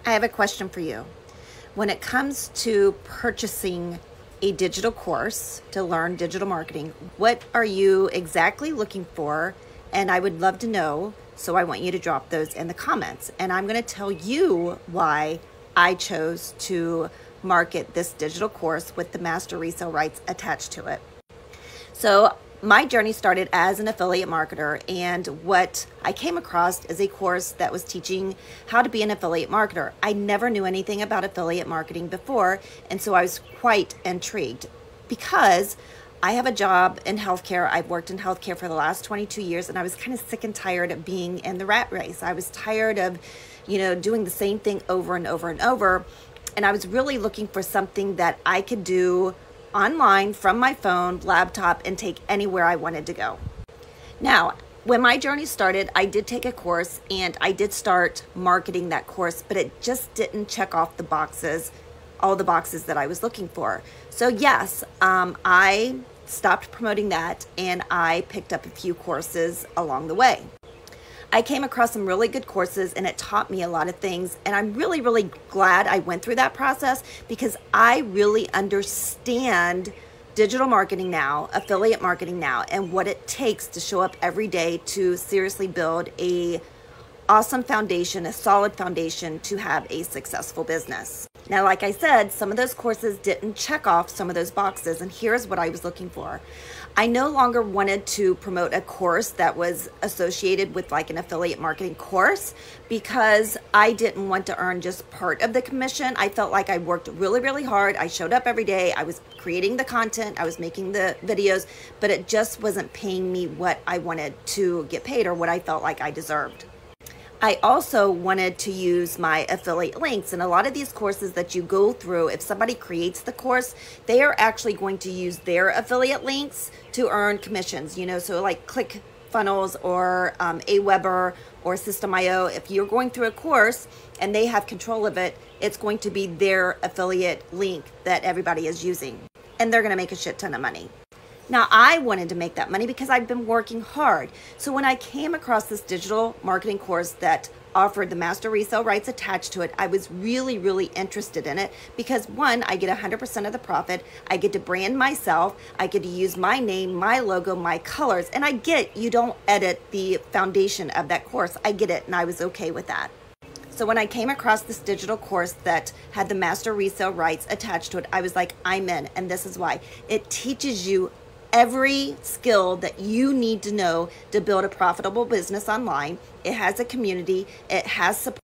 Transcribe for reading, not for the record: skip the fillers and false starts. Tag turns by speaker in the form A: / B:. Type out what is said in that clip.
A: I have a question for you. When it comes to purchasing a digital course to learn digital marketing, what are you exactly looking for? And I would love to know, so I want you to drop those in the comments. And I'm going to tell you why I chose to market this digital course with the master resale rights attached to it. So my journey started as an affiliate marketer, and what I came across is a course that was teaching how to be an affiliate marketer. I never knew anything about affiliate marketing before, and so I was quite intrigued because I have a job in healthcare. I've worked in healthcare for the last 22 years, and I was kind of sick and tired of being in the rat race. I was tired of, doing the same thing over and over and over, and I was really looking for something that I could do online from my phone, laptop, and take anywhere I wanted to go. Now, when my journey started, I did take a course and I did start marketing that course, but it just didn't check off all the boxes that I was looking for. So yes, I stopped promoting that and I picked up a few courses along the way. I came across some really good courses and it taught me a lot of things, and I'm really, really glad I went through that process because I really understand digital marketing now, affiliate marketing now, and what it takes to show up every day to seriously build a awesome foundation, a solid foundation to have a successful business. Now, like I said, some of those courses didn't check off some of those boxes, and here's what I was looking for. I no longer wanted to promote a course that was associated with like an affiliate marketing course because I didn't want to earn just part of the commission. I felt like I worked really, really hard. I showed up every day. I was creating the content. I was making the videos, but it just wasn't paying me what I wanted to get paid or what I felt like I deserved. I also wanted to use my affiliate links, and a lot of these courses that you go through, if somebody creates the course, they are actually going to use their affiliate links to earn commissions, so like ClickFunnels or Aweber or System.io. If you're going through a course and they have control of it, it's going to be their affiliate link that everybody is using, and they're going to make a shit ton of money. Now, I wanted to make that money because I've been working hard. So when I came across this digital marketing course that offered the master resale rights attached to it, I was really, really interested in it because one, I get 100% of the profit. I get to brand myself. I get to use my name, my logo, my colors. And I get you don't edit the foundation of that course. I get it, and I was okay with that. So when I came across this digital course that had the master resale rights attached to it, I was like, I'm in, and this is why. It teaches you every skill that you need to know to build a profitable business online. It has a community, it has support.